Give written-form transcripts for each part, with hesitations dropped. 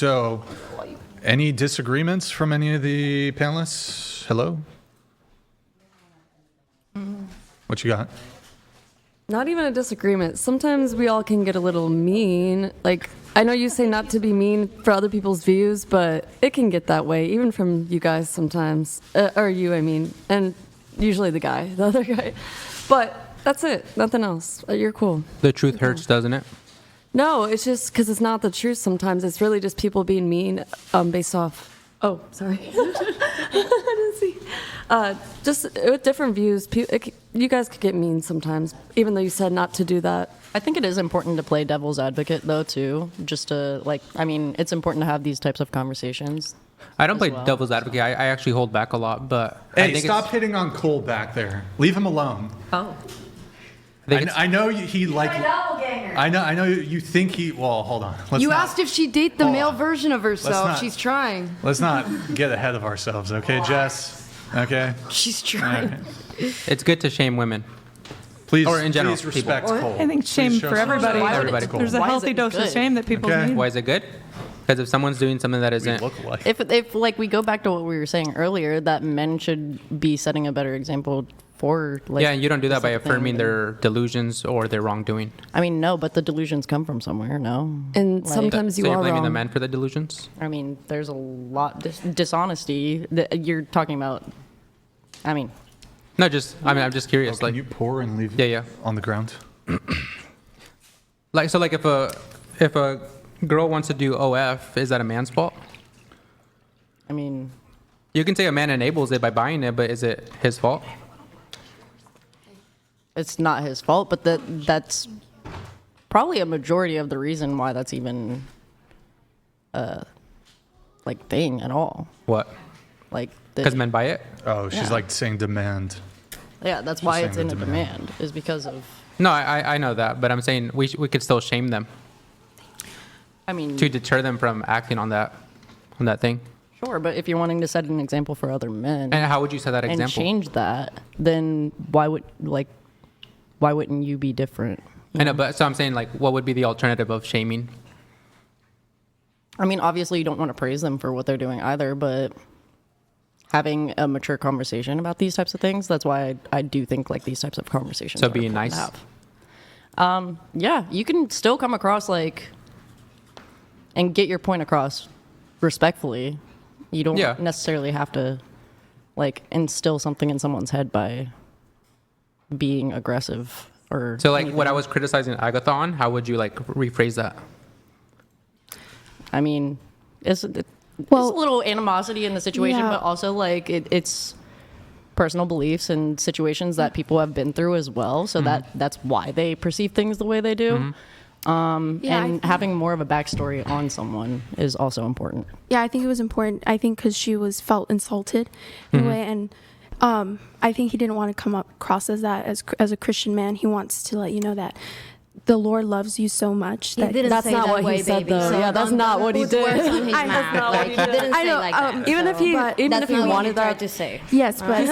So, any disagreements from any of the panelists? Hello? What you got? Not even a disagreement. Sometimes we all can get a little mean. Like, I know you say not to be mean for other people's views, but it can get that way, even from you guys sometimes. Or you, I mean. And usually the other guy. But that's it. Nothing else. You're cool. The truth hurts, doesn't it? No, it's just because it's not the truth sometimes. It's really just people being mean based off... Oh, sorry. I didn't see. Just with different views, you guys could get mean sometimes, even though you said not to do that. I think it is important to play devil's advocate, though, too. Just to, it's important to have these types of conversations. I don't play devil's advocate. I actually hold back a lot, but... Hey, stop hitting on Cole back there. Leave him alone. Oh. I know he like... I know you think he... Well, hold on. You asked if she'd date the male version of herself. She's trying. Let's not get ahead of ourselves, okay, Jess? Okay? She's trying. Right. It's good to shame women. Please, or in general, please respect Cole. I think shame for everybody. There's a healthy dose of shame that people need. Why is it good? Because if someone's doing something that isn't... If we go back to what we were saying earlier, that men should be setting a better example for... yeah, and you don't do that by affirming their delusions or their wrongdoing. I mean, no, but the delusions come from somewhere, no? And sometimes you are wrong. So you're blaming the men for the delusions? I mean, there's a lot... dishonesty that you're talking about. I mean... No, I'm just curious. Can you pour and leave it on the ground? If a girl wants to do OF, is that a man's fault? I mean... You can say a man enables it by buying it, but is it his fault? It's not his fault, but that's probably a majority of the reason why that's even thing at all. What? Because men buy it? Oh, she's saying demand. Yeah, that's why it's in a demand, is because of... No, I know that, but I'm saying we could still shame them. I mean... To deter them from acting on that thing. Sure, but if you're wanting to set an example for other men... And how would you set that example? And change that, then why wouldn't you be different? I know, but so I'm saying, what would be the alternative of shaming? I mean, obviously you don't want to praise them for what they're doing either, but... having a mature conversation about these types of things. That's why I do think these types of conversations. So being nice. Yeah, you can still come across and get your point across respectfully. You don't necessarily have to instill something in someone's head by being aggressive or. So what I was criticizing Agatha on, how would you rephrase that? I mean, there's a little animosity in the situation, but also it's personal beliefs and situations that people have been through as well. So that's why they perceive things the way they do. And having more of a backstory on someone is also important. Yeah, I think it was important. I think because she felt insulted in a way, and I think he didn't want to come across as that as a Christian man. He wants to let you know that the Lord loves you so much. That's not what he said, though. Yeah, that's not what he did. I know. Even if he wanted that to say. Yes, but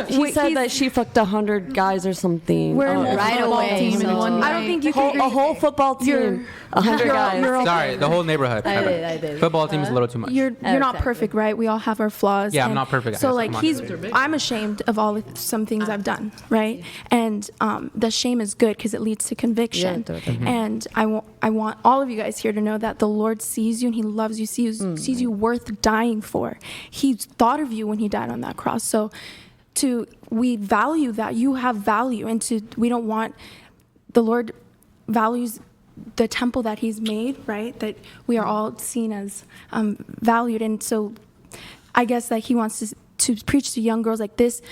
he said that she fucked 100 guys or something. We're right away. I don't think you can. A whole football team. 100 guys. Sorry, the whole neighborhood. I did. Football team is a little too much. You're not perfect, right? We all have our flaws. Yeah, I'm not perfect. So I'm ashamed of some things I've done, right? And the shame is good because it leads to conviction. And I want all of you guys here to know that the Lord sees you and He loves you, sees you worth dying for. He thought of you when He died on that cross. So we value that. You have value, and we don't want, the Lord values the temple that He's made, right? That we are all seen as valued. And so I guess that He wants to preach to young girls this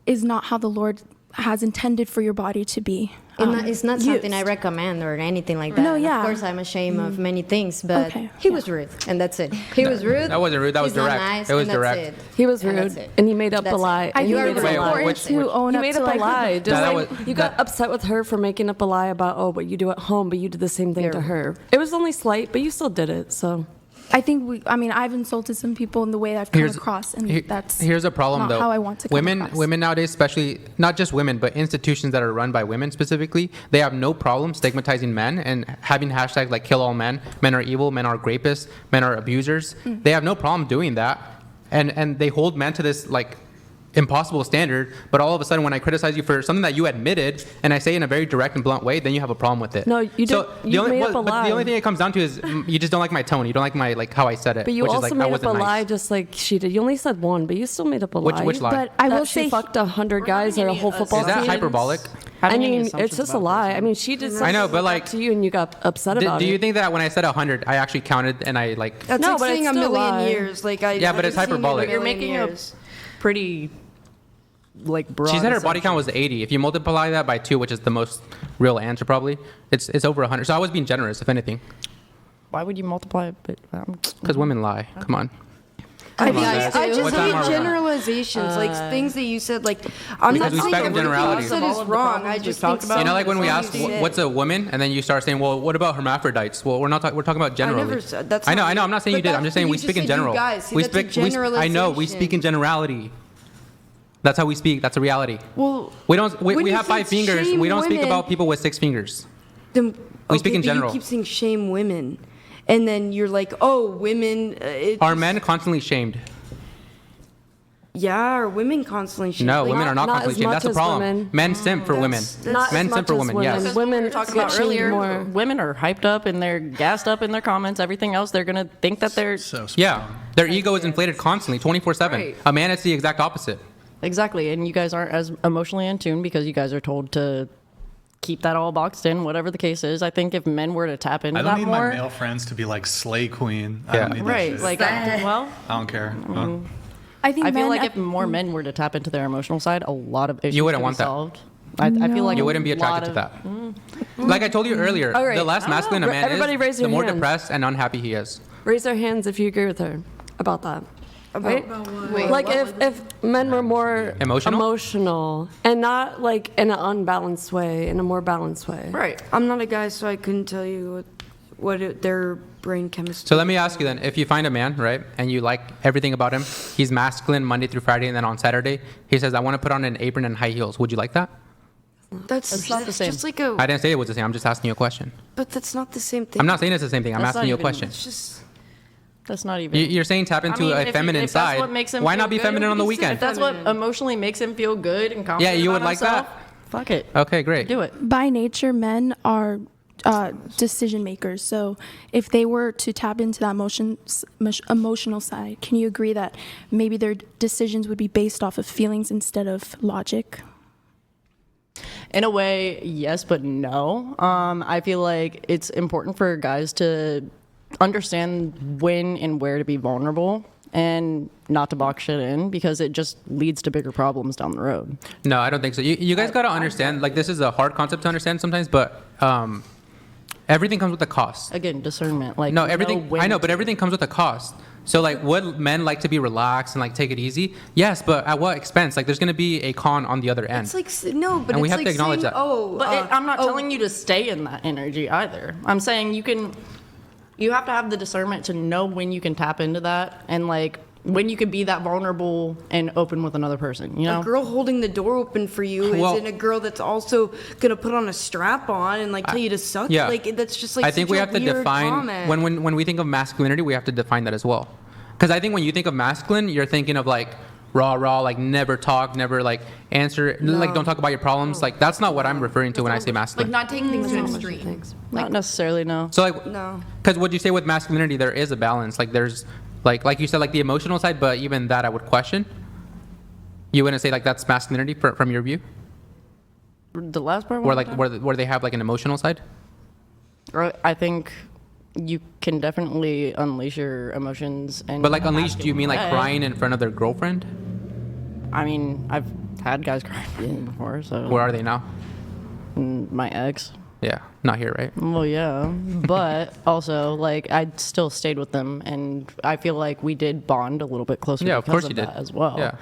is not how the Lord has intended for your body to be. It's not something I recommend or anything like that. No, yeah. Of course, I'm ashamed of many things, but he was rude, and that's it. He was rude. That wasn't rude. That was direct. Nice, it was direct. He was rude, and he made up a lie. I think it's important to own up to a lie. Just you got upset with her for making up a lie about what you do at home, but you did the same thing to her. It was only slight, but you still did it. So I think I've insulted some people in the way I've come across, and here's a problem not though. how I want to come across. Women nowadays, especially not just women, but institutions that are run by women specifically, they have no problem stigmatizing men and having hashtags like "kill all men," "men are evil," "men are rapists," "men are abusers." They have no problem doing that, and they hold men to this like impossible standard, but all of a sudden when I criticize you for something that you admitted and I say in a very direct and blunt way, then you have a problem with it. No, you don't. You made up a lie. But the only thing it comes down to is you just don't like my tone. You don't like my how I said it. But you which also is like, made that up a wasn't lie nice. just like she did. You only said one, but you still made up a lie. Which lie? But I will She say, fucked 100 guys or a whole football Is team. that hyperbolic? I mean, it's just a lie. I mean, she did something I know, but like to you and you got upset about it. Do you think that when I said 100, I actually counted and I like? That's No, like but saying it's a still a million lie. years. Like Yeah, but it's hyperbolic. You're making a pretty like broad. She said her body count was 80. If you multiply that by 2, which is the most real answer probably, it's over 100. So I was being generous, if anything, Why would you multiply it? because women lie. Come on. I guys. just What time hate are we on? generalizations, like things that you said. Like I'm Because not we saying expect everything you generalities. said is wrong. I just think talked about. You know, like when we ask something you what's a woman, and then you start saying, well, what about hermaphrodites? Well, we're talking about generally. never said that's. I know. not- I'm not saying you but did. I'm just saying you we speak in said you general. guys. See, we that's a speak. I know. We speak in generality. That's how we speak. That's a reality. Well, We don't. We when you have 5 say fingers. shame We don't speak women- about people with 6 fingers. then, We speak in but general. You keep saying shame women, and then you're like, oh, women. Are men constantly shamed? Yeah, are women constantly shamed? No, Like, women are not not constantly as shamed. much That's the as problem. women. Men simp for women. Not Men as simp much for as women. women. Yes. Women We were talking get about shamed earlier. more. Women are hyped up and they're gassed up in their comments. Everything else, they're gonna think that they're So Yeah. Their ego is inflated constantly, 24/7. Right. A man is the exact opposite. exactly. And you guys aren't as emotionally in tune because you guys are told to keep that all boxed in, whatever the case is. I think if men were to tap into I don't that need more, my male friends to be like slay queen. I Yeah. don't need that right? shit. Like, well, I don't care. Huh? I think I feel men like if more men were to tap into their emotional side, a lot of issues You wouldn't could want be that. solved. I feel like You a wouldn't be lot attracted to of- that. Like I told you earlier, All right. the less I don't know. masculine a man Everybody is, raise the your more hand. depressed and unhappy he is. Raise their hands if you agree with her about that. Right? Wait, Like if men were more Emotional? and not like in an unbalanced way, in a more balanced way. right. I'm not a guy, so I couldn't tell you their brain chemistry. So let me ask you then, if you find a man, right, and you like everything about him, he's masculine Monday through Friday, and then on Saturday, he says, I want to put on an apron and high heels. Would you like that? That's not the same. just like a. I didn't say it was the same. I'm just asking you a question. But that's not the same thing. I'm not saying it's the same thing. I'm That's asking not you a even- question. It's just. That's not even. You're saying tap into I mean, a feminine if that's side. what makes him Why feel not be good, feminine on the If weekend? that's what emotionally makes him feel good and confident. Yeah, you would about like himself, that? Fuck it. Okay, great. Do it. by nature, men are decision makers. So if they were to tap into that emotional side, can you agree that maybe their decisions would be based off of feelings instead of logic? In a way, yes, but no. I feel like it's important for guys to understand when and where to be vulnerable and not to box shit in because it just leads to bigger problems down the road. No, I don't think so. You guys got to understand, like, this is a hard concept to understand sometimes, but everything comes with a cost. Again, discernment. Like No, everything, when I know, but to- everything comes with a cost. So, like, would men like to be relaxed and, like, take it easy? Yes, but at what expense? Like, there's going to be a con on the other end. It's like no, but And we it's have like to acknowledge saying, that. oh, But I'm not telling you to stay in that energy either. I'm saying you have to have the discernment to know when you can tap into that and like when you can be that vulnerable and open with another person, you know? a girl holding the door open for you Well- isn't a girl that's also gonna put on a strap on and like tell you to suck. Yeah. Like that's just like I think such we a have to weird define, comment. when we think of masculinity, we have to define that as well. Because I think when you think of masculine, you're thinking of, like, raw, like, never talk, never, like, answer, like, don't talk about your problems. Like, that's not what I'm referring to when I say Like masculine. not taking things to an extreme. Not necessarily, no. So, like, No. because what you say with masculinity, there is a balance. Like, there's, like you said, like, the emotional side, but even that I would question. You wouldn't say, like, that's masculinity from your view? The last part? Where, like, where they have, like, an emotional side? I think you can definitely unleash your emotions and But, like, unleashed, do you mean, like, Yeah. crying in front of their girlfriend? I mean, I've had guys cry before, so Where are they now? my ex. Yeah, not here, right? Well, yeah, but also like I still stayed with them, and I feel like we did bond a little bit closer. Yeah, of because course you did. that as well. Yeah.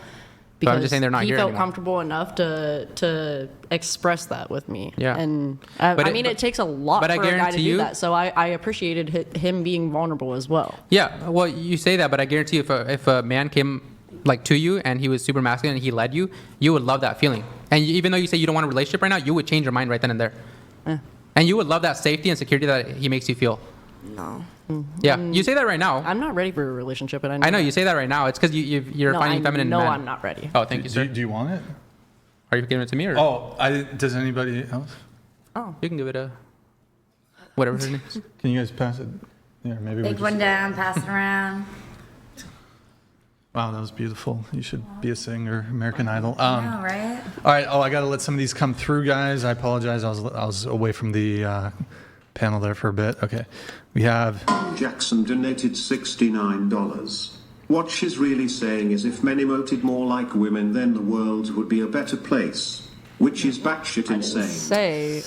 I'm just saying they're not he here felt anymore. comfortable enough to express that with me. Yeah. And it takes a lot but for I a guy to guarantee do you- that. So I appreciated him being vulnerable as well. Yeah, well, you say that, but I guarantee you, if a man came like to you and he was super masculine and he led you, you would love that feeling. And even though you say you don't want a relationship right now, you would change your mind right then and there. Yeah. And you would love that safety and security that he makes you feel. No. Yeah, you say that right now. I'm not ready for a relationship, and I know you say that right now. It's because you're finding feminine No, men. I'm not ready. Oh, thank you, sir. Do you want it? Are you giving it to me or? Oh, does anybody else? Oh, you can give it a whatever her name is. Can you guys pass it? Yeah, maybe we Take just... one down, pass it around. Wow, that was beautiful. You should be a singer, American Idol. All right. All right. Oh, I got to let some of these come through, guys. I apologize. I was away from the panel there for a bit. Okay. We have... Jackson donated $69. What she's really saying is if men emoted more like women, then the world would be a better place. Which is batshit insane.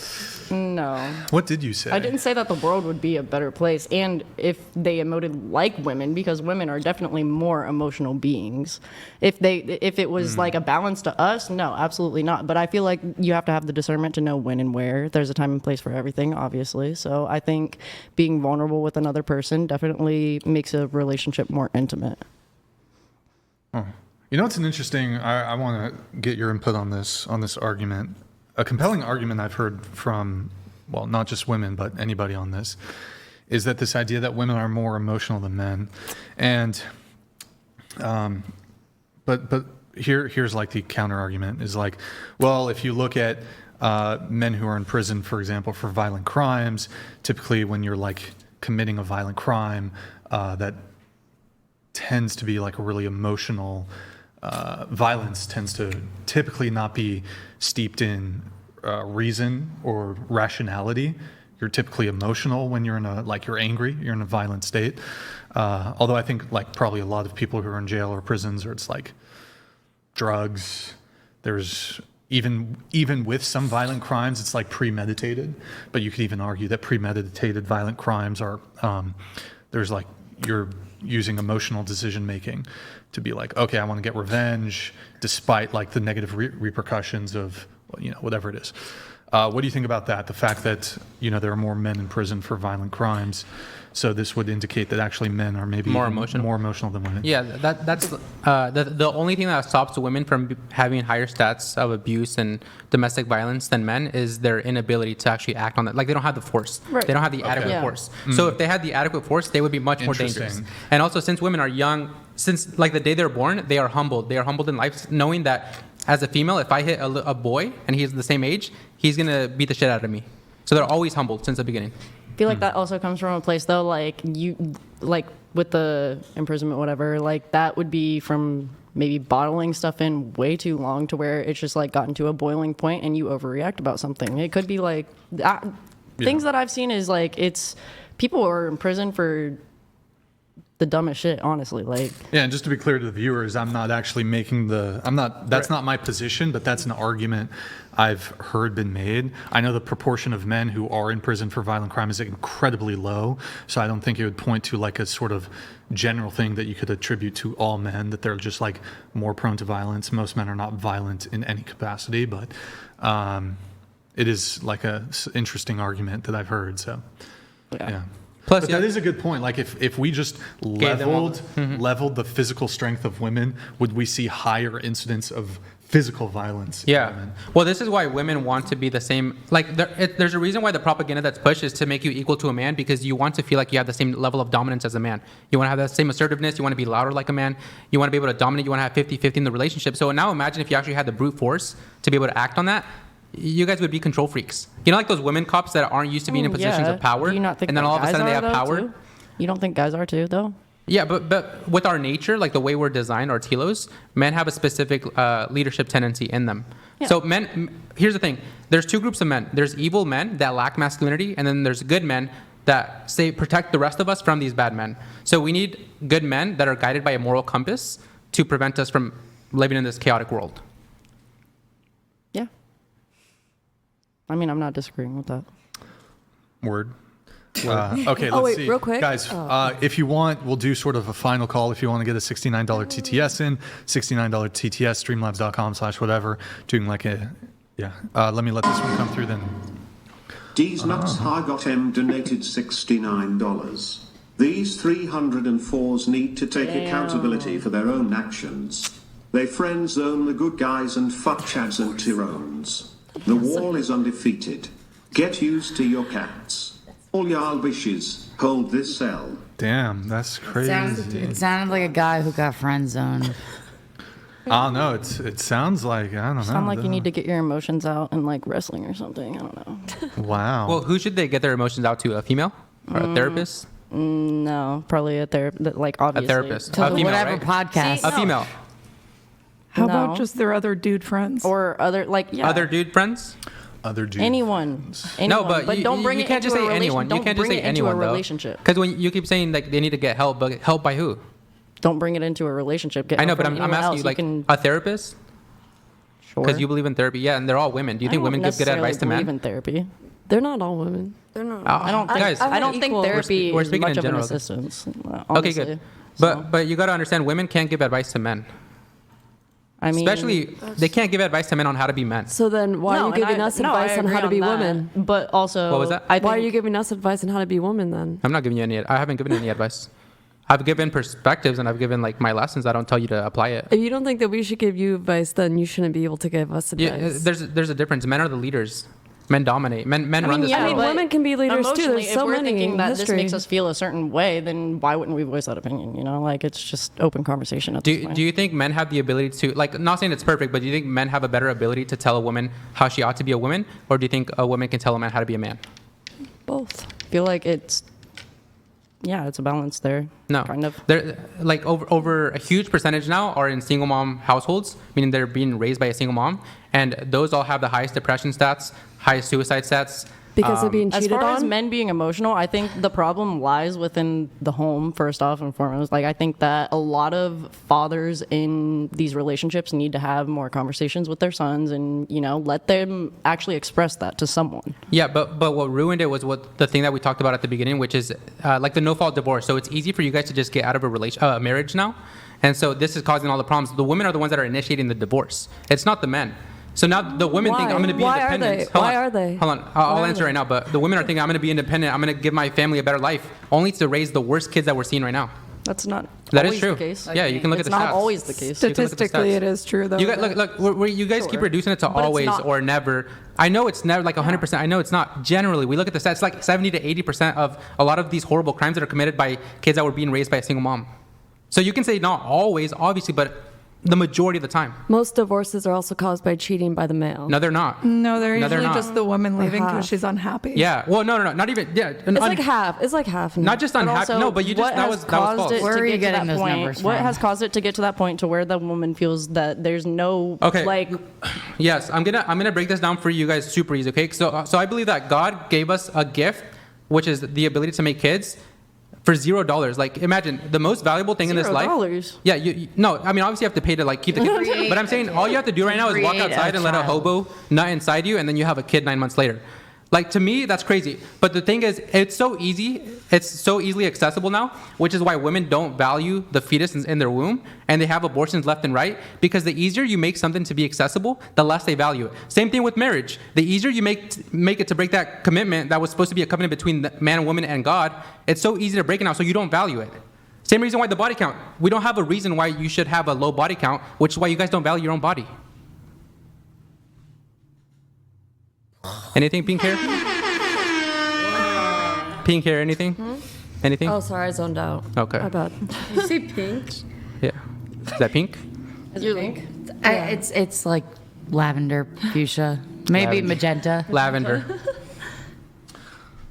No. What did you say? I didn't say that the world would be a better place, and if they emoted like women, because women are definitely more emotional beings. If it was like a balance to us, no, absolutely not. But I feel like you have to have the discernment to know when and where. There's a time and place for everything, obviously. So I think being vulnerable with another person definitely makes a relationship more intimate. Oh. You know, it's an interesting... I want to get your input on this argument. A compelling argument I've heard from, well, not just women, but anybody on this, is that this idea that women are more emotional than men. And, but here's like the counter argument is like, well, if you look at men who are in prison, for example, for violent crimes, typically when you're like committing a violent crime, that tends to be like a really emotional violence tends to typically not be steeped in reason or rationality. You're typically emotional when you're you're angry, you're in a violent state. Although I think like probably a lot of people who are in jail or prisons, or it's like drugs. There's even with some violent crimes, it's like premeditated. But you could even argue that premeditated violent crimes are there's like you're using emotional decision making to be like, okay, I want to get revenge despite like the negative repercussions of, whatever it is. What do you think about that? The fact that, there are more men in prison for violent crimes. So this would indicate that actually men are maybe more emotional than women. Yeah, that's the only thing that stops women from having higher stats of abuse and domestic violence than men is their inability to actually act on that. Like they don't have the force. Right. They don't have the adequate force. So if they had the adequate force, they would be much more dangerous. And also, since women are young, since like the day they're born, they are humbled. They are humbled in life, knowing that as a female, if I hit a boy and he's the same age, he's gonna beat the shit out of me. So they're always humbled since the beginning. I feel like that also comes from a place though, like with the imprisonment, whatever, like that would be from maybe bottling stuff in way too long to where it's just like gotten to a boiling point and you overreact about something. It could be like things that I've seen is like it's people are in prison for the dumbest shit, honestly. Like, yeah, and just to be clear to the viewers, I'm not actually making that's not my position, but that's an argument I've heard been made. I know the proportion of men who are in prison for violent crime is incredibly low, so I don't think it would point to like a sort of general thing that you could attribute to all men, that they're just like more prone to violence. Most men are not violent in any capacity, but it is like a interesting argument that I've heard, so yeah. Plus, but that is a good point. Like if we just leveled the physical strength of women, would we see higher incidence of physical violence in women? Well, this is why women want to be the same. Like there's a reason why the propaganda that's pushed is to make you equal to a man, because you want to feel like you have the same level of dominance as a man. You want to have that same assertiveness. You want to be louder like a man. You want to be able to dominate. You want to have 50-50 in the relationship. So now imagine if you actually had the brute force to be able to act on that. You guys would be control freaks. Like those women cops that aren't used to being in positions of power, and then all of a sudden they have power. Too? You don't think guys are too, though? Yeah, but with our nature, like the way we're designed, our telos, men have a specific leadership tendency in them. Yeah. So here's the thing. There's two groups of men. There's evil men that lack masculinity, and then there's good men that protect the rest of us from these bad men. So we need good men that are guided by a moral compass to prevent us from living in this chaotic world. Yeah. I mean, I'm not disagreeing with that. Word. Okay, Oh, let's wait, see. real quick. Guys, if you want, we'll do sort of a final call. If you want to get a $69 TTS in, $69 TTS, streamlabs.com/whatever, doing like a, let me let this one come through then. D's Nuts High got M donated $69. These 304s need to take accountability for their own actions. They friend zone the good guys and fuck chads and tyrones. The wall is undefeated. Get used to your cats. All y'all bitches, hold this cell. Damn, that's crazy. It sounded like a guy who got friend zoned. I don't know. It sounds like, I don't know. Sound like you need to get your emotions out in like wrestling or something. I don't know. Wow. Well, who should they get their emotions out to? A female or a therapist? No, probably a therapist. Like obviously, A therapist. To A female, whatever right? podcast. A female. How No. about just their other dude friends? or other like Other dude friends? Other dude. anyone. No, but don't bring you it can't into just a say anyone. Don't You can't bring just say it into anyone, a though. relationship. Because when you keep saying like they need to get help, but help by who? Don't bring it into a relationship. Get I know, help but from I'm anyone asking else. you like can, a therapist? sure. Because you believe in therapy. Yeah, and they're all women. Do you think women give good advice to believe men? in therapy. They're not all women. They're not. I don't think. Guys, I don't think equal. therapy We're is speaking much in of an general. assistance. Okay, Honestly. good. So, But you got to understand, women can't give advice to men. I mean, Especially, they can't give advice to men on how to be men. So then why are you giving us advice on how to be women? But also, What was that? I think, Why are you giving us advice on how to be women then? I'm not giving you any. I haven't given any advice. I've given perspectives and I've given like my lessons. I don't tell you to apply it. If you don't think that we should give you advice, then you shouldn't be able to give us advice. Yeah, there's a difference. Men are the leaders. Men dominate. Men run this yeah, world. but women can be leaders too. emotionally, There's so if we're many thinking in that history. this makes us feel a certain way, then why wouldn't we voice that opinion? You know, like it's just open conversation at this point. Do you think men have the ability to, like, not saying it's perfect, but do you think men have a better ability to tell a woman how she ought to be a woman? Or do you think a woman can tell a man how to be a man? Both. I feel like it's a balance there. No. Kind of. They're, like, over a huge percentage now are in single mom households, meaning they're being raised by a single mom. And those all have the highest depression stats, highest suicide stats. Because they're being As cheated far on? as men being emotional, I think the problem lies within the home, first off and foremost. Like, I think that a lot of fathers in these relationships need to have more conversations with their sons and, you know, let them actually express that to someone. Yeah, but what ruined it was the thing that we talked about at the beginning, which is like the no-fault divorce. So it's easy for you guys to just get out of a marriage now. And so this is causing all the problems. The women are the ones that are initiating the divorce. It's not the men. So now the women think I'm going to be Why independent. Why are they? Hold on. I'll answer right now. But the women are thinking I'm going to be independent. I'm going to give my family a better life, only to raise the worst kids that we're seeing right now. That's not That is always true. the case. Yeah, you can look at It's the stats. not always the case. You can look at the Statistically, stats. it is true, though. You guys, look, you guys keep reducing it to But it's always not. or never. I know it's never like 100%. I know it's not. Generally, we look at the stats, like 70 to 80% of a lot of these horrible crimes that are committed by kids that were being raised by a single mom. So you can say not always, obviously, but the majority of the time. Most divorces are also caused by cheating by the male. No, they're not. No, they're No, they're usually not. just the woman leaving half. because she's unhappy. Yeah. Well, no, not even. Yeah. It's like half. It's like half. Not just But unhappy. also, No, but you just what that has was false. caused it Where to are you get to getting that those point? numbers What from? has caused it to get to that point to where the woman feels that there's no Okay. like Yes, I'm gonna break this down for you guys super easy. Okay. So I believe that God gave us a gift, which is the ability to make kids. For $0, like imagine the most valuable thing in this life. $0? Yeah, no, I mean obviously you have to pay to like keep the kid. But I'm saying all you have to do right now is walk Create a outside and let a child. hobo nut inside you, and then you have a kid 9 months later. Like to me, that's crazy. But the thing is, it's so easy. It's so easily accessible now, which is why women don't value the fetus in their womb, and they have abortions left and right. Because the easier you make something to be accessible, the less they value it. Same thing with marriage. The easier you make it to break that commitment that was supposed to be a covenant between the man and woman and God, it's so easy to break it now, so you don't value it. Same reason why the body count. We don't have a reason why you should have a low body count, which is why you guys don't value your own body. Anything pink hair? Pink hair, anything? Anything? Oh, sorry, I zoned out. Okay. My bad. You see pink? Yeah. Is that pink? is it pink? It's like lavender, fuchsia, maybe Lavender. magenta. Lavender.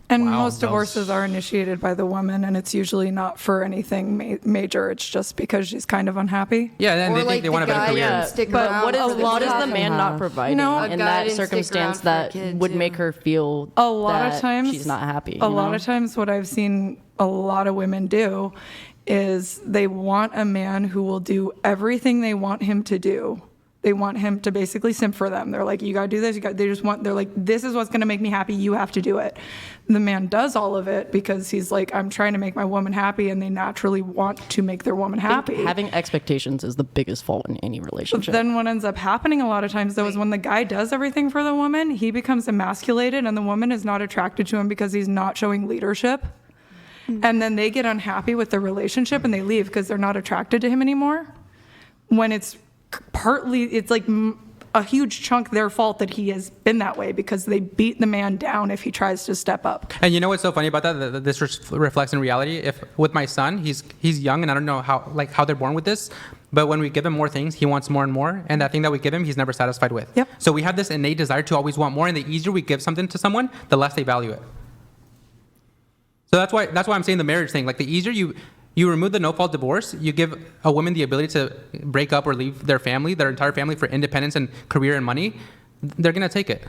And Wow, most that was- divorces are initiated by the woman, and it's usually not for anything major. It's just because she's kind of unhappy. Yeah, and Or they like think they want a the better guy career. didn't stick But around what is for the what is kid. the man not providing No. A in guy that didn't stick circumstance around that for the kid, would too. make her feel A lot of that times, she's not happy? A lot of times, what I've seen a lot of women do is they want a man who will do everything they want him to do. They want him to basically simp for them. They're like, you gotta do this. They're like, this is what's gonna make me happy. You have to do it. The man does all of it because he's like, I'm trying to make my woman happy, and they naturally want to make their woman happy. Having expectations is the biggest fault in any relationship. But then what ends up happening a lot of times, though, is when the guy does everything for the woman, he becomes emasculated, and the woman is not attracted to him because he's not showing leadership. And then they get unhappy with the relationship and they leave because they're not attracted to him anymore. When it's partly, it's like a huge chunk their fault that he has been that way because they beat the man down if he tries to step up. And you know what's so funny about that? This reflects in reality. If with my son, he's young and I don't know how they're born with this, but when we give him more things, he wants more and more, and that thing that we give him, he's never satisfied with. Yep. So we have this innate desire to always want more, and the easier we give something to someone, the less they value it. So that's why I'm saying the marriage thing. Like the easier you remove the no-fault divorce, you give a woman the ability to break up or leave their family, their entire family, for independence and career and money, they're gonna take it.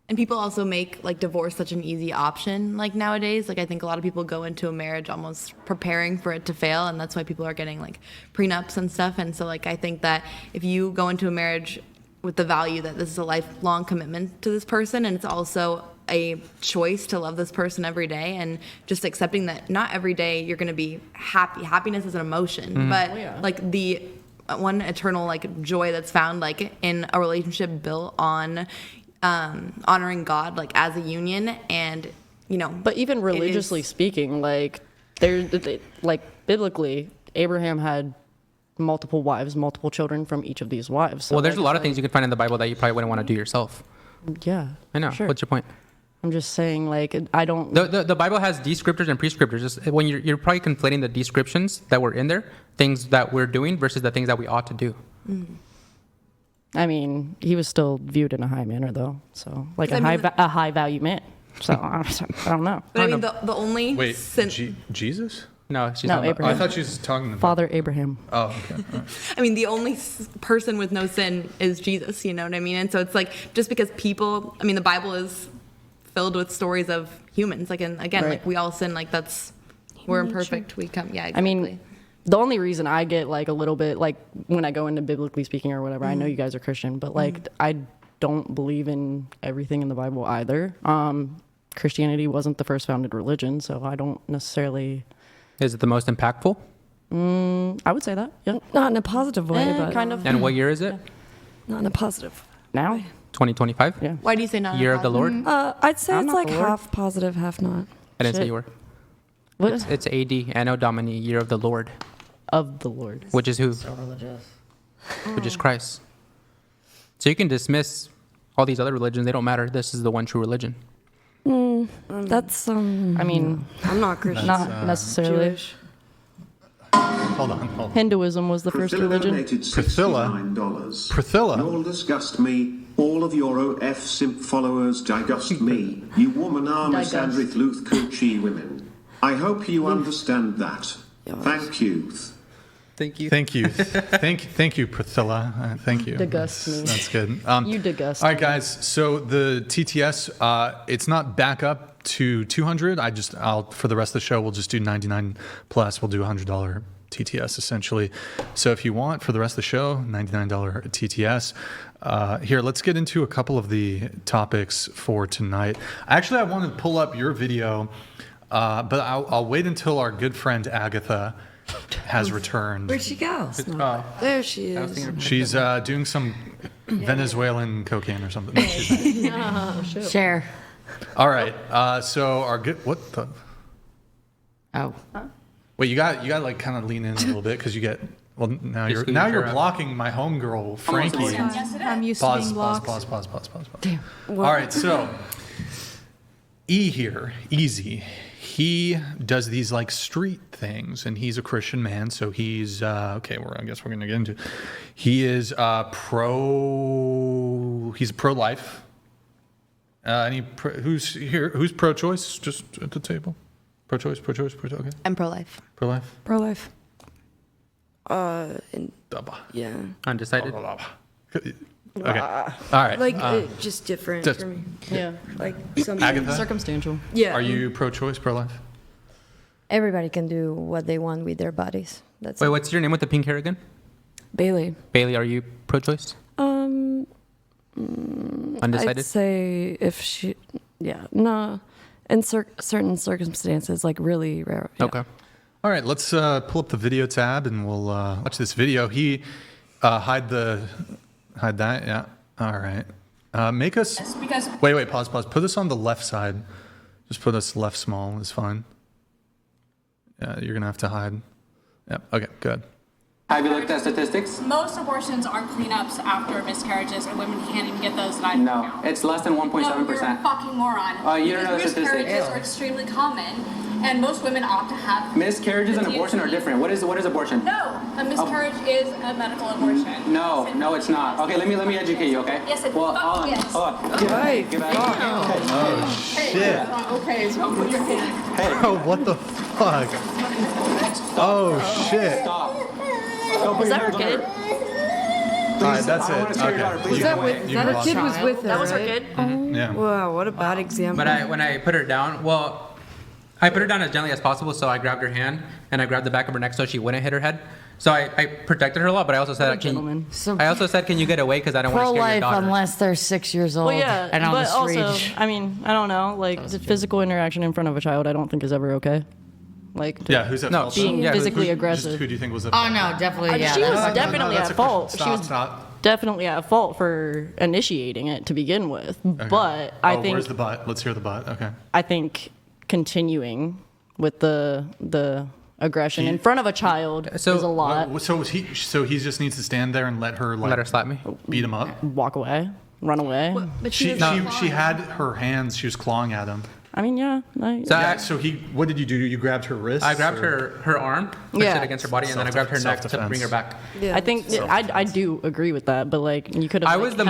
And people also make like divorce such an easy option like nowadays. Like I think a lot of people go into a marriage almost preparing for it to fail, and that's why people are getting like prenups and stuff. And so like I think that if you go into a marriage with the value that this is a lifelong commitment to this person, and it's also a choice to love this person every day, and just accepting that not every day you're going to be happy. Happiness is an emotion, but like the one eternal like joy that's found like in a relationship built on honoring God like as a union, and you know. But even religiously speaking, like biblically, Abraham had multiple wives, multiple children from each of these wives. So well, there's a lot of things you can find in the Bible that you probably wouldn't want to do yourself. Yeah, I know. Sure. What's your point? I'm just saying, like, I don't. The Bible has descriptors and prescriptors. Just when you're probably conflating the descriptions that were in there, things that we're doing versus the things that we ought to do. I mean, he was still viewed in a high manner, though. So, like a high value man. So I don't know. But I mean, the only Jesus? No, she's no, not. Abraham. I thought she was talking about Father Abraham. Oh, okay. Right. I mean, the only person with no sin is Jesus. You know what I mean? And so it's like just because people. I mean, the Bible is filled with stories of humans. Like, and again, like we all sin. Like we're imperfect. We come. Yeah. Exactly. I mean, the only reason I get like a little bit like when I go into biblically speaking or whatever, I know you guys are Christian, but like I don't believe in everything in the Bible either. Christianity wasn't the first founded religion, so I don't necessarily. Is it the most impactful? I would say that. Yeah. Not in a positive way, but kind of. And what year is it? not in a positive. Now? 2025? Yeah. Why do you say not? Year of the Lord? I'd say I'm it's not like the Lord. half positive, half not. I didn't say Shit. you were. What? It's AD, Anno Domini, Year of the Lord. Of the Lord. Which is who? So religious. Which is Christ. So you can dismiss all these other religions. They don't matter. This is the one true religion. That's I mean, I'm not Christian. not necessarily. Jewish. Hold on. Hinduism was the first Priscilla religion. donated Priscilla? $69. Priscilla? You'll disgust me. All of your OF simp followers disgust me. You woman are misandrith Luth Coochie women. I hope you understand that. Thank you. Thank you. Thank you. Thank you, Priscilla. Thank you. Disgust me. That's good. You disgust All right, guys. So the TTS, it's not back up to 200. I'll for the rest of the show, we'll just do 99 plus. We'll do $100 TTS essentially. So if you want for the rest of the show, $99 TTS. Here, let's get into a couple of the topics for tonight. Actually, I wanted to pull up your video, but I'll wait until our good friend Agatha has returned. Where'd she go? There she is. She's doing some Venezuelan cocaine or something. No, she's not. Share. All right. So our good what the? Oh. Wait, you got like kind of lean in a little bit because you get. Well, now you're blocking my homegirl Frankie. I'm used to being blocked. Pause. Damn. All right. So E here, Easy. He does these like street things, and he's a Christian man, so he's okay. I guess we're gonna get into. He is pro. He's pro-life. Who's here? Who's pro-choice? Just at the table. Pro-choice. Okay. I'm pro-life. Pro-life. pro-life. Yeah. Undecided. Okay. All right. Like just different just- for me. Yeah. Like something. Agatha? Circumstantial. Yeah. Are you pro-choice, pro-life? Everybody can do what they want with their bodies. That's Wait, it. what's your name with the pink hair again? Bailey. Bailey, are you pro-choice? Undecided? I'd say if she, no, in certain circumstances, like really rare. Yeah. Okay. All right, let's pull up the video tab and we'll watch this video. He hide that. Yeah. All right. Make us. Wait. Pause. Put us on the left side. Just put us left small is fine. Yeah, you're gonna have to hide. Yep. Okay. Good. Have you looked at statistics? Most abortions are cleanups after miscarriages, and women can't even get those. No, it's less than 1.7%. No, you're a fucking moron. You don't know the statistics. Miscarriages are extremely common, and most women opt to have. Miscarriages and abortion are different. What is abortion? No, a miscarriage is a medical abortion. No, it's not. Okay, let me educate you. Okay. Yes, it Hold on. Give back. Oh shit. Okay, so put your hand. Hey. Bro, what the fuck? Oh shit. Stop. Was that her kid? All right, that's it. Okay. Was that with that kid was with her? That was her right? kid? Yeah. Wow, what a bad example. But when I put her down, I put her down as gently as possible, so I grabbed her hand and I grabbed the back of her neck so she wouldn't hit her head. So I protected her a lot, but I also said, can you get away because I don't want to scare your Pro-life daughter. unless they're 6 years old Well, yeah, and on but the also, street. I mean, I don't know. Like, the physical interaction in front of a child, I don't think is ever okay. Like, Yeah, who's at fault? being physically Who aggressive. do you think was at Oh fault? no, definitely. Yeah, she was that's- definitely that's at a fault. question. She was Stop. definitely at fault for initiating it to begin with. Okay. But I think Where's the butt? Let's hear the butt. Okay. I think continuing with the aggression in front of a child is a lot. So he just needs to stand there and let her Let her slap me. beat him up. Walk away, run away. But She had her hands. She was clawing at him. I mean, yeah. So what did you do? You grabbed her wrist? I grabbed her arm, pushed Yeah. it against her body, and then I grabbed her neck to Self-defense. bring her back. I think I do agree with that, but like you could have. I was the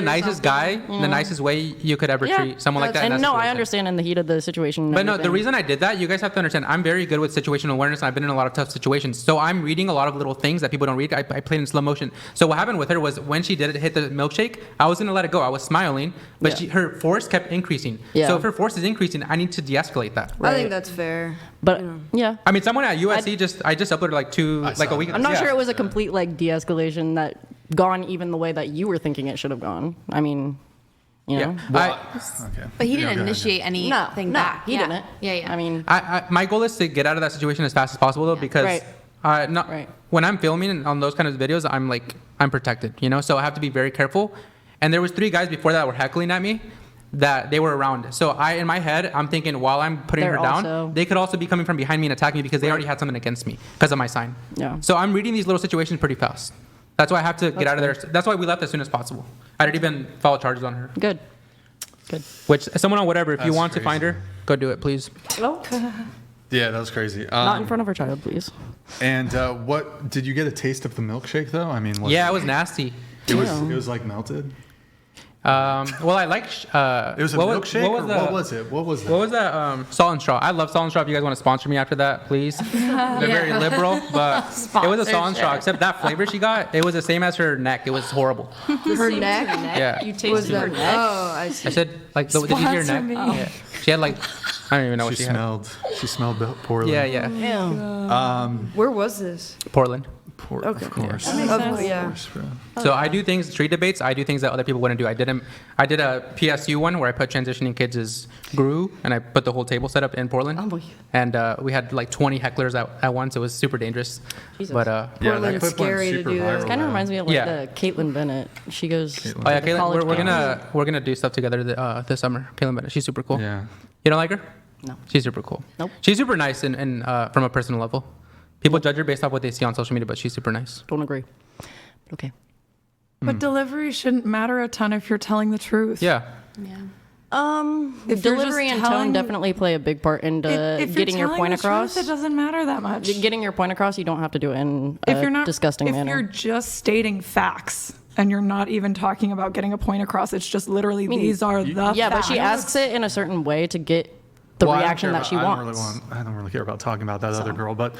nicest guy, the nicest way you could ever treat someone like that. in And that no, I situation. understand in the heat of the situation. But no, the reason I did that, you guys have to understand, I'm very good with situational awareness, and I've been in a lot of tough situations. So I'm reading a lot of little things that people don't read. I played in slow motion. So what happened with her was when she did hit the milkshake, I was going to let it go. I was smiling, but her force kept increasing. Yeah. So if her force is increasing, I need to de-escalate that. I think that's fair. But yeah, I mean, someone at USC I just uploaded like a week. I'm not sure it was a complete like de-escalation that gone even the way that you were thinking it should have gone. I mean, you know. Okay. But he didn't initiate anything back. He didn't. Yeah. I mean, my goal is to get out of that situation as fast as possible, though, because when I'm filming on those kind of videos, I'm protected, you know. So I have to be very careful. And there was 3 guys before that were heckling at me, that they were around. So in my head, I'm thinking while I'm putting her down, they could also be coming from behind me and attack me because they already had something against me because of my sign. Yeah. So I'm reading these little situations pretty fast. That's why I have to get out of there. That's why we left as soon as possible. I'd already been filed charges on her. Good. Which someone on whatever, if you That's want to find her, go do it, please. Oh. Yeah, that was crazy. Not in front of her child, please. And what did you get a taste of the milkshake though? I mean, it was nasty. It was like melted. Well, I like. It was a milkshake. What was it? What was that? What was that? Salt and Straw. I love Salt and Straw. If you guys want to sponsor me after that, please. They're very liberal, but it was a Salt and Straw. Except that flavor she got, it was the same as her neck. It was horrible. Her neck? Yeah. You tasted her neck? Oh, I see. I said like, did you hear her neck? Yeah. She had like, I don't even know what she had. She smelled poorly. Yeah. Where was this? Portland. Of course. Yeah. So I do things, street debates, I do things that other people wouldn't do. I did a PSU one where I put transitioning kids as guru, and I put the whole table set up in Portland. Oh, boy. And we had like 20 hecklers at once. It was super dangerous. Jesus. But Portland's scary to do that. It kind of reminds me of like the Caitlyn Bennett. She goes. Oh yeah, Caitlyn, we're gonna do stuff together this summer. Caitlyn Bennett, she's super cool. Yeah. You don't like her? No. She's super cool. Nope. She's super nice and from a personal level. People judge her based off what they see on social media, but she's super nice. Don't agree. But okay. But delivery shouldn't matter a ton if you're telling the truth. Yeah. If you're Delivery just and telling- tone definitely play a big part into if you're getting your telling point the truth, across. it doesn't matter that much. Getting your point across, you don't have to do it in If you're a not disgusting if manner. you're just stating facts and you're not even talking about getting a point across, it's just literally these are the yeah, but facts. she asks it in a certain way to get the reaction that she wants. I don't really care about talking about that other girl, but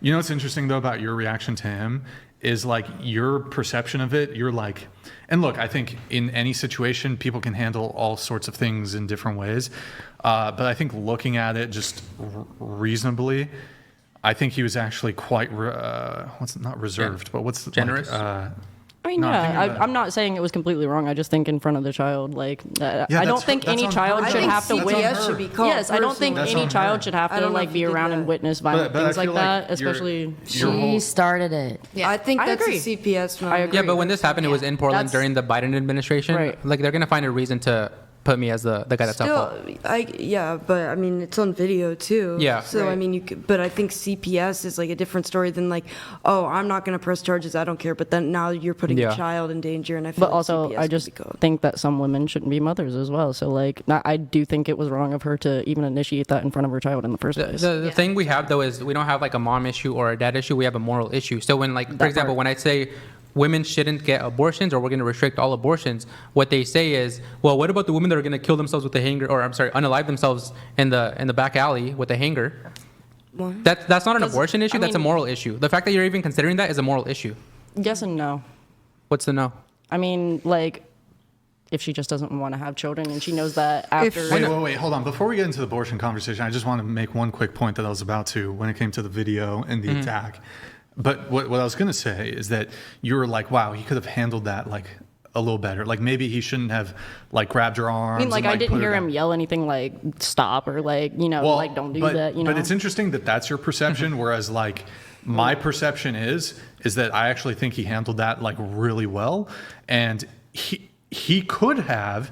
you know what's interesting though about your reaction to him is like your perception of it. You're like, and look, I think in any situation people can handle all sorts of things in different ways, but I think looking at it just reasonably, I think he was actually quite not reserved, but what's the, generous? I mean, No, I'm thinking about- I'm not saying it was completely wrong. I just think in front of the child, like, I that's- don't think that's any on child her. should I think have to CPS witness. should be called Yes, I don't think That's any on child her. should have I to don't know like if be he did around and that. witness violent But I things like feel like that, you're- especially. your She whole- started it. Yeah. I think I that's agree. a CPS. I agree. Yeah, but when this happened, it was in Portland That's- during the Biden administration. Right. Like they're gonna find a reason to put me as the guy that's at fault. Yeah, but I mean, it's on video too. Yeah. So I Right. mean, but I think CPS is like a different story than like, oh, I'm not going to press charges. I don't care. But then now you're putting Yeah. a child in danger, and I feel But like also, CPS I would just be called. think that some women shouldn't be mothers as well. So, like, I do think it was wrong of her to even initiate that in front of her child in the first place. The thing we have though is we don't have like a mom issue or a dad issue. We have a moral issue. So when like, for example, when I say women shouldn't get abortions or we're going to restrict all abortions, what they say is, well, what about the women that are going to kill themselves with a hanger, or I'm sorry, unalive themselves in the back alley with a hanger? That's not an abortion issue. That's a moral issue. The fact that you're even considering that is a moral issue. Yes and no. What's the no? I mean, like, if she just doesn't want to have children and she knows that after. Wait, hold on. Before we get into the abortion conversation, I just want to make one quick point that I was about to when it came to the video and the attack. But what I was going to say is that you were like, wow, he could have handled that like a little better. Like maybe he shouldn't have like grabbed her arms. I mean, like, and, I didn't put her hear down. him yell anything like stop or like, you know, like don't do that, you know. But it's interesting that that's your perception, whereas like my perception is that I actually think he handled that like really well, and he could have.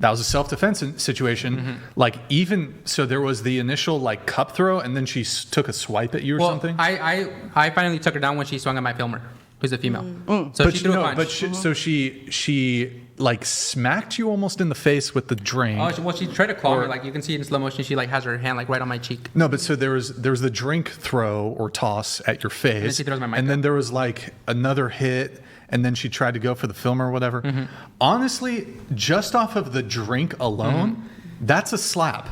That was a self-defense situation. Like even so, there was the initial like cup throw, and then she took a swipe at you or something. I finally took her down when she swung at my filmer, who's a female. So but she threw a punch. But she like smacked you almost in the face with the drink. Well, she tried to claw me. Like you can see in slow motion, she like has her hand like right on my cheek. No, but so there was the drink throw or toss at your face, And then she throws my mic and then up. there was like another hit, and then she tried to go for the film or whatever. Honestly, just off of the drink alone, that's a slap.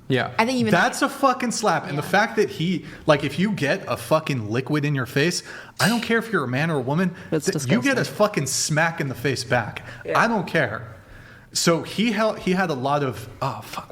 Yeah, I think even That's a fucking slap. And the fact that he, like, if you get a fucking liquid in your face, I don't care if you're a man or a woman, That's you get a disgusting. fucking smack in the face back. I don't care. So he had a lot of,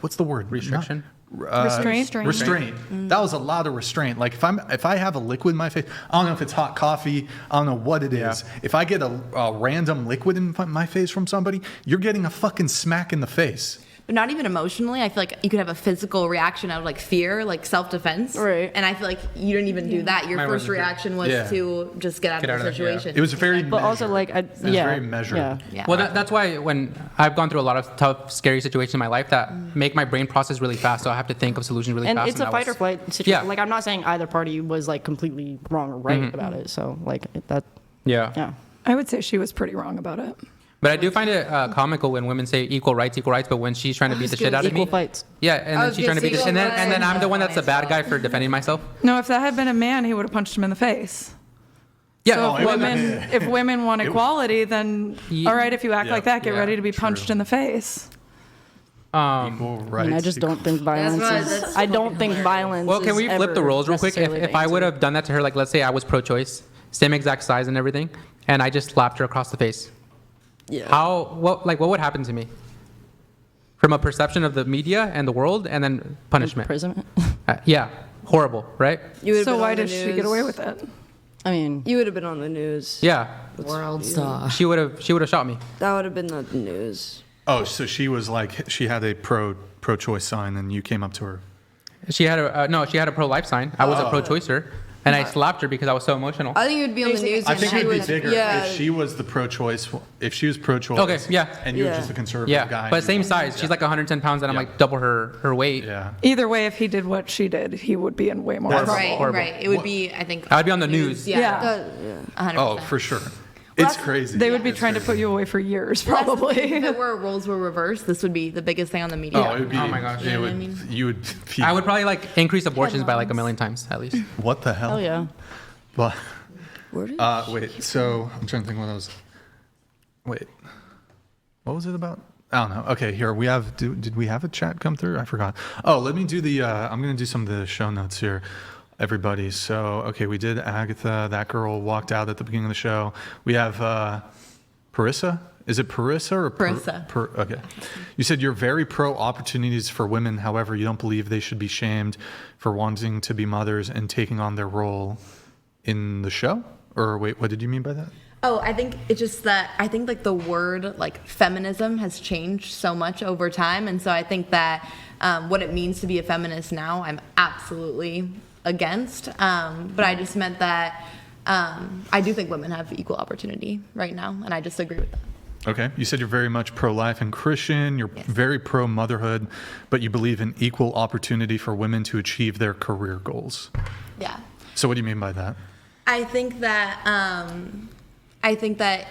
what's the word? Restriction? Restraint. That was a lot of restraint. Like if I have a liquid in my face, I don't know if it's hot coffee, I don't know what it is. If I get a random liquid in my face from somebody, you're getting a fucking smack in the face. But not even emotionally. I feel like you could have a physical reaction out of like fear, like self-defense. Right. And I feel like you didn't even do that. Your Mine first wasn't. reaction was Yeah. to just get out of the situation. It was very But also, like, it was very measured. Yeah. Well, that's why when I've gone through a lot of tough, scary situations in my life that make my brain process really fast, so I have to think of solutions really and fast. it's a that fight or was- flight situation. Yeah. Like, I'm not saying either party was like completely wrong or right about it. So, like, that, Yeah. I would say she was pretty wrong about it. But I do find it comical when women say equal rights, but when she's trying to beat the shit out of me. equal fights. Yeah, and then she's trying to beat the shit, and then I'm the one that's the bad guy for defending myself. No, if that had been a man, he would have punched him in the face. Yeah. So if women want equality, then all right, if you act like that, get ready to be punched in the face. Equal rights. And I just don't think violence is. I don't think violence. Well, can we is flip the ever roles real quick? necessarily If the I would answer. have done that to her, like let's say I was pro-choice, same exact size and everything, and I just slapped her across the face. Yeah. What would happen to me? From a perception of the media and the world, and then punishment. Imprisonment. Yeah, horrible, right? So why did she get away with it? I mean, You would have been on the news. Yeah, World star. she would have shot me. That would have been the news. Oh, so she was like, she had a pro-choice sign, and you came up to her. She had a pro-life sign. I was a pro-choicer, and I slapped her because I was so emotional. I think it would be on the news. I if think she it'd be was- bigger Yeah. if she was the pro-choice. If she was pro-choice. Okay, yeah. And you were Yeah. just a conservative Yeah, guy. but same size. She's like 110 pounds, and I'm Yeah. like double her weight. Yeah. Either way, if he did what she did, he would be in way more trouble. Right, horrible. right. It would be, I think. I'd be on the news. Yeah. Yeah. 100%. Oh, for sure. It's crazy. They would be It's trying to crazy. put you away for years, Well, that's the probably. thing. If it were roles were reversed, this would be the biggest thing on the media. Oh, it would be. Oh my gosh. It You know what I would, mean? You would. Be, I would probably like increase abortions by like a million times at least. What the hell? hell yeah. But, Word? wait. So I'm trying to think what I was. Wait. What was it about? I don't know. Okay, here we have. Did we have a chat come through? I forgot. Oh, let me do the. I'm gonna do some of the show notes here, everybody. So okay, we did Agatha. That girl walked out at the beginning of the show. We have Parissa Is it Parissa or Parissa. Okay. You said you're very pro opportunities for women. However, you don't believe they should be shamed for wanting to be mothers and taking on their role in the show? Or wait, what did you mean by that? Oh, I think it's just that I think like the word like feminism has changed so much over time, and so I think that what it means to be a feminist now, I'm absolutely against. But I just meant that I do think women have equal opportunity right now, and I just agree with that. Okay. You said you're very much pro-life and Christian. You're very pro-motherhood, but you believe in equal opportunity for women to achieve their career goals. Yeah. So what do you mean by that? I think that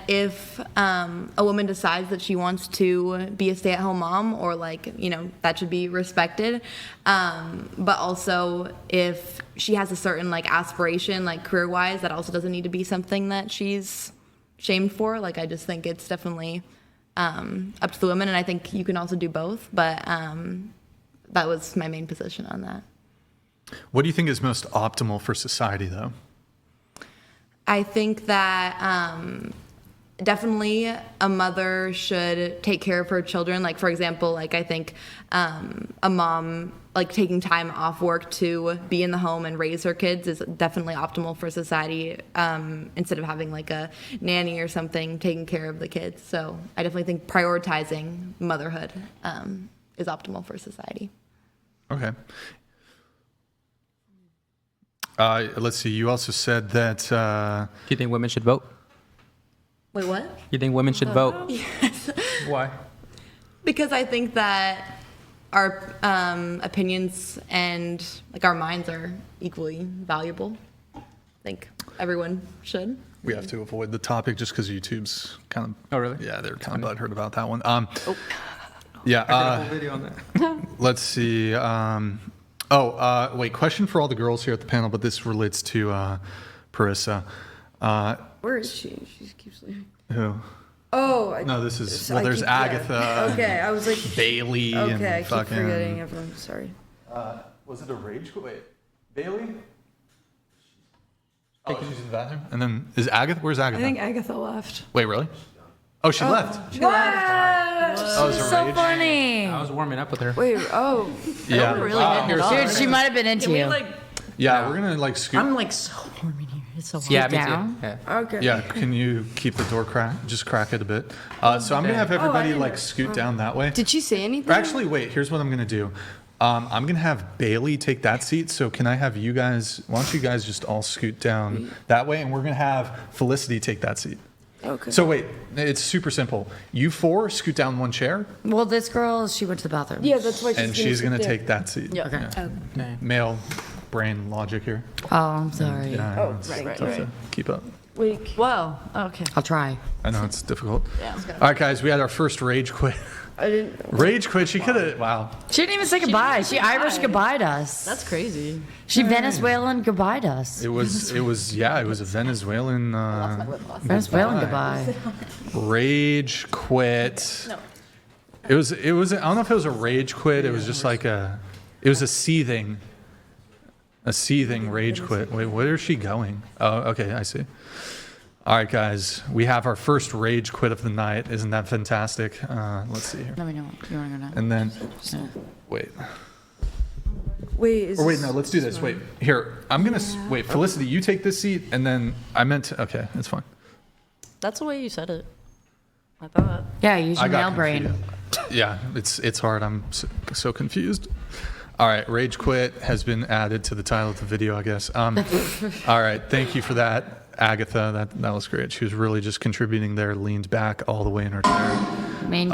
if a woman decides that she wants to be a stay-at-home mom, or like, you know, that should be respected. But also if she has a certain like aspiration, like career-wise, that also doesn't need to be something that she's shamed for. Like, I just think it's definitely up to the women, and I think you can also do both. But that was my main position on that. What do you think is most optimal for society, though? I think that definitely a mother should take care of her children. Like, for example, like I think a mom like taking time off work to be in the home and raise her kids is definitely optimal for society, instead of having like a nanny or something taking care of the kids. So I definitely think prioritizing motherhood is optimal for society. Okay. Let's see. You also said that. Do you think women should vote? Wait, what? You think women should vote? Yes. Why? Because I think that our opinions and like our minds are equally valuable. I think everyone should. We have to avoid the topic just because YouTube's kind of. Oh, really? Yeah, they're kind of butthurt about that one. I Yeah. did a whole video on that. Let's see. Wait. Question for all the girls here at the panel, but this relates to Parissa. Where is she? She keeps leaving. Who? Oh, No, this is. I Well, there's keep- yeah. Agatha. Okay, I was like Bailey. Okay, and I keep fucking, forgetting everyone. Sorry. Was it a rage? Wait, Bailey? Oh, she's in the bathroom. And then is Agatha? Where's I Agatha? think Agatha left. Wait, really? Oh, she left. She left. Oh, it was a So rage? funny. I was warming up with her. Wait. Oh. Yeah. really hitting it off. Dude, she might have been into you. Yeah, we're gonna like scoot. I'm like so warm in here. It's so hot. Yeah, me down? too. Yeah. Okay. Yeah, can you keep the door just crack it a bit? So I'm gonna have everybody like scoot down that way. Did she say anything? Or actually, wait. Here's what I'm gonna do. I'm gonna have Bailey take that seat. So can I have you guys? Why don't you guys just all scoot down that way, and we're gonna have Felicity take that seat. Okay. So wait, it's super simple. You four scoot down one chair, Well, this girl, she went to the bathroom. Yeah, that's why she's and she's gonna sit there. take that seat. Yeah. Okay. Male brain logic here. Oh, I'm sorry. Yeah, I know it's right, tough right. to keep up. Wait. Wow. Okay. I'll try. I know it's difficult. All right, guys, we had our first rage quit. I didn't. Rage quit. She could have. Wow. She didn't even say goodbye. She Irish goodbye'd us. That's crazy. She Venezuelan goodbye'd us. It was a Venezuelan. Venezuelan goodbye. Rage quit. No. It was. I don't know if it was a rage quit. It was just like it was a seething rage quit. Wait, where is she going? Oh, okay, I see. All right, guys, we have our first rage quit of the night. Isn't that fantastic? Let's see here. Let me know. You want to go now? And then, wait. Wait. Is Or wait, this- no, let's do this. Wait, here. I'm going to, wait, Felicity, you take this seat, and then I meant to, okay, that's fine. That's the way you said it. I thought. Yeah, use I your got male brain. confused. Yeah, it's hard. I'm so confused. All right, rage quit has been added to the title of the video, I guess. All right, thank you for that, Agatha. That was great. She was really just contributing there, leaned back all the way in her chair. Main